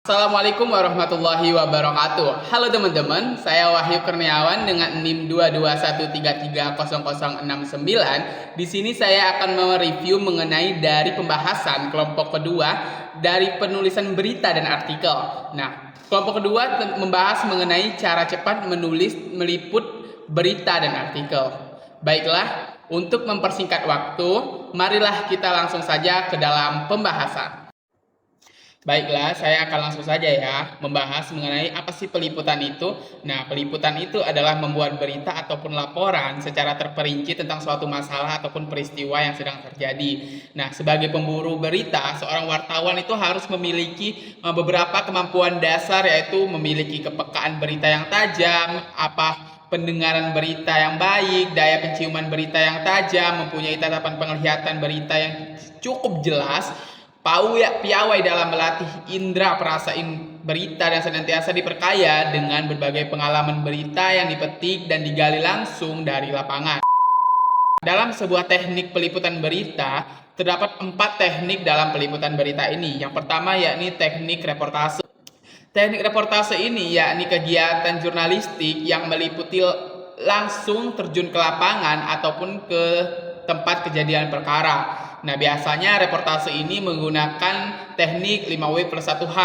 Assalamualaikum warahmatullahi wabarakatuh. Halo teman-teman, saya Wahyu Kurniawan dengan NIM 221330069. Di sini saya akan mereview mengenai dari pembahasan kelompok kedua dari penulisan berita dan artikel. Nah, kelompok kedua membahas mengenai cara cepat menulis meliput berita dan artikel. Baiklah, untuk mempersingkat waktu, marilah kita langsung saja ke dalam pembahasan. Baiklah, saya akan langsung saja ya membahas mengenai apa sih peliputan itu. Nah, peliputan itu adalah membuat berita ataupun laporan secara terperinci tentang suatu masalah ataupun peristiwa yang sedang terjadi. Nah, sebagai pemburu berita, seorang wartawan itu harus memiliki beberapa kemampuan dasar, yaitu memiliki kepekaan berita yang tajam, pendengaran berita yang baik, daya penciuman berita yang tajam, mempunyai tatapan penglihatan berita yang cukup jelas, piawai dalam melatih indera perasa berita dan senantiasa diperkaya dengan berbagai pengalaman berita yang dipetik dan digali langsung dari lapangan. Dalam sebuah teknik peliputan berita, terdapat 4 teknik dalam peliputan berita ini. Yang pertama yakni teknik reportase. Teknik reportase ini yakni kegiatan jurnalistik yang meliputi langsung terjun ke lapangan ataupun ke tempat kejadian perkara. Nah, biasanya reportase ini menggunakan teknik 5W+1H.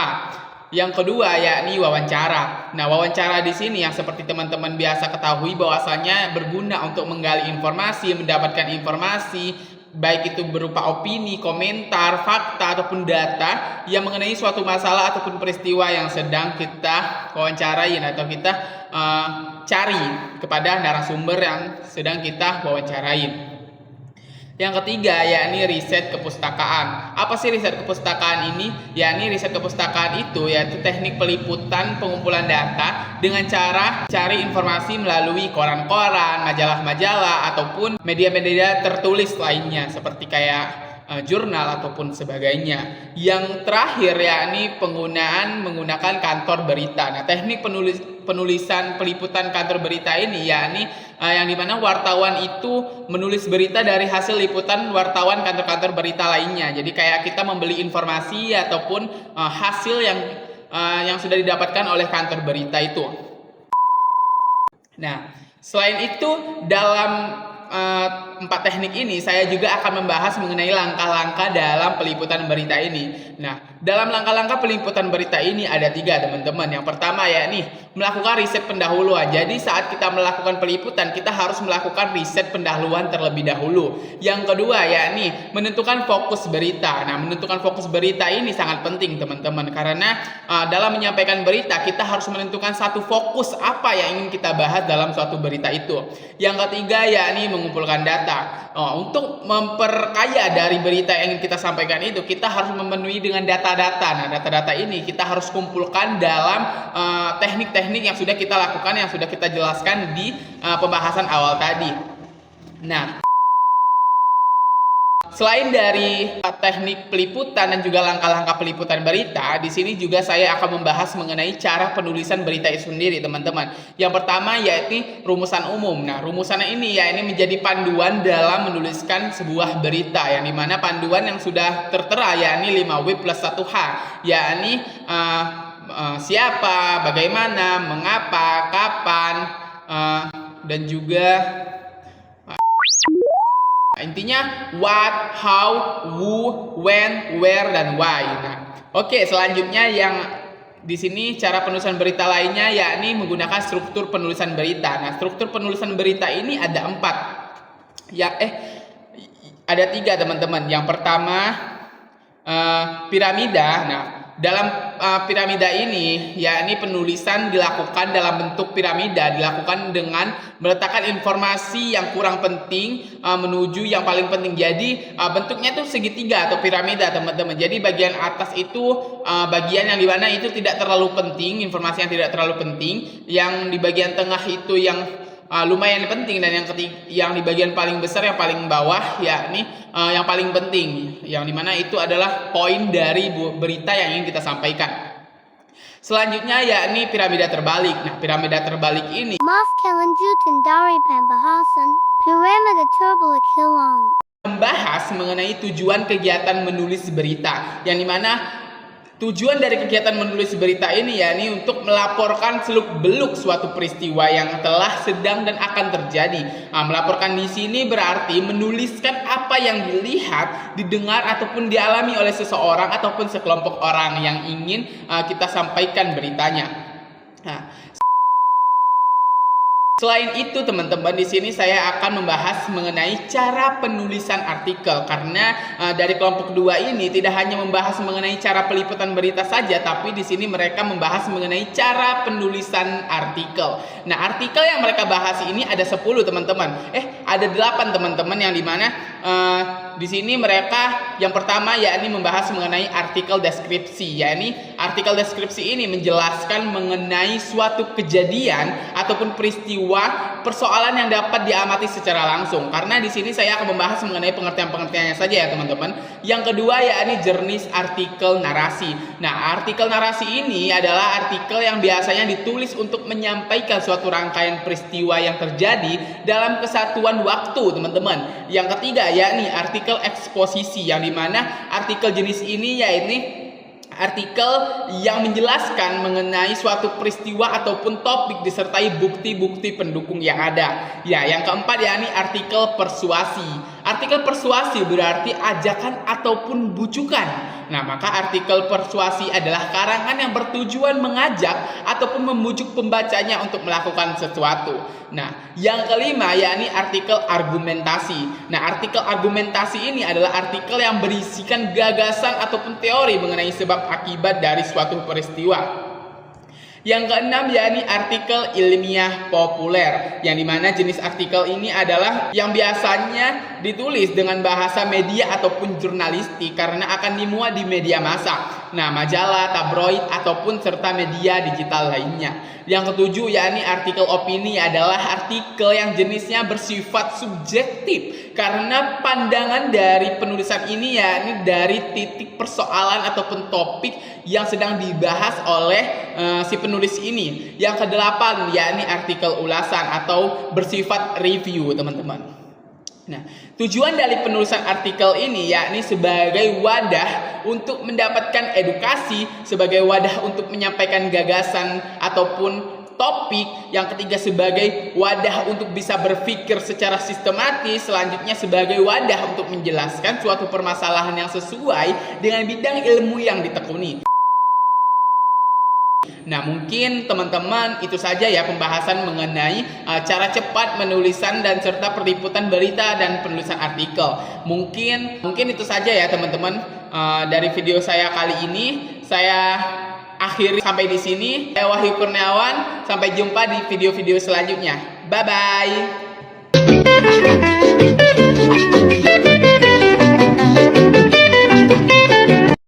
Yang kedua yakni wawancara. Nah, wawancara di sini yang seperti teman-teman biasa ketahui bahwasanya berguna untuk menggali informasi, mendapatkan informasi, baik itu berupa opini, komentar, fakta ataupun data yang mengenai suatu masalah ataupun peristiwa yang sedang kita wawancarain atau kita cari kepada narasumber yang sedang kita wawancarain. Yang ketiga yakni riset kepustakaan. Apa sih riset kepustakaan ini? Yakni riset kepustakaan itu yaitu teknik peliputan pengumpulan data dengan cara cari informasi melalui koran-koran, majalah-majalah ataupun media-media tertulis lainnya seperti kayak jurnal ataupun sebagainya. Yang terakhir yakni menggunakan kantor berita. Nah, teknik penulisan peliputan kantor berita ini yakni yang dimana wartawan itu menulis berita dari hasil liputan wartawan kantor-kantor berita lainnya. Jadi kayak kita membeli informasi ataupun hasil yang sudah didapatkan oleh kantor berita itu. Nah, selain itu dalam 4 teknik ini saya juga akan membahas mengenai langkah-langkah dalam peliputan berita ini. Nah, dalam langkah-langkah peliputan berita ini ada 3 teman-teman. Yang pertama yakni melakukan riset pendahuluan. Jadi saat kita melakukan peliputan kita harus melakukan riset pendahuluan terlebih dahulu. Yang kedua yakni menentukan fokus berita. Nah, menentukan fokus berita ini sangat penting teman-teman karena dalam menyampaikan berita kita harus menentukan satu fokus apa yang ingin kita bahas dalam suatu berita itu. Yang ketiga yakni mengumpulkan data. Untuk memperkaya dari berita yang ingin kita sampaikan itu kita harus memenuhi dengan data-data. Nah, data-data ini kita harus kumpulkan dalam teknik-teknik yang sudah kita lakukan, yang sudah kita jelaskan di pembahasan awal tadi. Nah, selain dari teknik peliputan dan juga langkah-langkah peliputan berita, di sini juga saya akan membahas mengenai cara penulisan berita itu sendiri, teman-teman. Yang pertama yaitu rumusan umum. Nah, rumusan ini menjadi panduan dalam menuliskan sebuah berita, yang dimana panduan yang sudah tertera yakni 5W+1H, yakni siapa, bagaimana, mengapa, kapan, dan juga intinya what, how, who, when, where, dan why. Nah, oke, selanjutnya yang di sini cara penulisan berita lainnya yakni menggunakan struktur penulisan berita. Nah, struktur penulisan berita ini ada 4. Ada 3 teman-teman. Yang pertama piramida. Nah, dalam piramida ini yakni penulisan dilakukan dalam bentuk piramida, dilakukan dengan meletakkan informasi yang kurang penting menuju yang paling penting. Jadi bentuknya itu segitiga atau piramida teman-teman. Jadi bagian atas itu bagian yang dimana itu tidak terlalu penting, informasi yang tidak terlalu penting. Yang di bagian tengah itu yang lumayan penting, dan yang di bagian paling besar yang paling bawah yakni yang paling penting, yang dimana itu adalah poin dari berita yang ingin kita sampaikan. Selanjutnya yakni piramida terbalik. Nah, piramida terbalik ini membahas mengenai tujuan kegiatan menulis berita, yang dimana Tujuan dari kegiatan menulis berita ini yakni untuk melaporkan seluk-beluk suatu peristiwa yang telah, sedang, dan akan terjadi. Melaporkan di sini berarti menuliskan apa yang dilihat, didengar, ataupun dialami oleh seseorang ataupun sekelompok orang yang ingin kita sampaikan beritanya. Selain itu teman-teman, di sini saya akan membahas mengenai cara penulisan artikel, karena dari kelompok kedua ini tidak hanya membahas mengenai cara peliputan berita saja, tapi di sini mereka membahas mengenai cara penulisan artikel. Nah, artikel yang mereka bahas ini ada 10 teman-teman. Ada 8 teman-teman, yang dimana di sini mereka yang pertama yakni membahas mengenai artikel deskripsi, yakni artikel deskripsi ini menjelaskan mengenai suatu kejadian ataupun peristiwa, persoalan yang dapat diamati secara langsung. Karena di sini saya akan membahas mengenai pengertian-pengertiannya saja ya teman-teman. Yang kedua yakni jenis artikel narasi. Nah, artikel narasi ini adalah artikel yang biasanya ditulis untuk menyampaikan suatu rangkaian peristiwa yang terjadi dalam kesatuan waktu, teman-teman. Yang ketiga yakni artikel eksposisi, yang dimana artikel jenis ini yakni artikel yang menjelaskan mengenai suatu peristiwa ataupun topik disertai bukti-bukti pendukung yang ada. Ya, yang keempat yakni artikel persuasi. Artikel persuasi berarti ajakan ataupun bujukan. Nah, maka artikel persuasi adalah karangan yang bertujuan mengajak ataupun membujuk pembacanya untuk melakukan sesuatu. Nah, yang kelima yakni artikel argumentasi. Nah, artikel argumentasi ini adalah artikel yang berisikan gagasan ataupun teori mengenai sebab akibat dari suatu peristiwa. Yang keenam yakni artikel ilmiah populer, yang dimana jenis artikel ini adalah yang biasanya ditulis dengan bahasa media ataupun jurnalistik karena akan dimuat di media massa, majalah, tabloid, ataupun serta media digital lainnya. Yang ketujuh yakni artikel opini, adalah artikel yang jenisnya bersifat subjektif karena pandangan dari penulisan ini yakni dari titik persoalan ataupun topik yang sedang dibahas oleh si penulis ini. Yang kedelapan yakni artikel ulasan atau bersifat review, teman-teman. Nah, tujuan dari penulisan artikel ini yakni sebagai wadah untuk mendapatkan edukasi, sebagai wadah untuk menyampaikan gagasan ataupun topik. Yang ketiga sebagai wadah untuk bisa berpikir secara sistematis. Selanjutnya sebagai wadah untuk menjelaskan suatu permasalahan yang sesuai dengan bidang ilmu yang ditekuni. Nah, mungkin teman-teman itu saja ya pembahasan mengenai cara cepat menulisan dan serta peliputan berita dan penulisan artikel. Mungkin itu saja ya teman-teman dari video saya kali ini. Saya akhiri sampai di sini. Saya Wahyu Kurniawan. Sampai jumpa di video-video selanjutnya. Bye bye.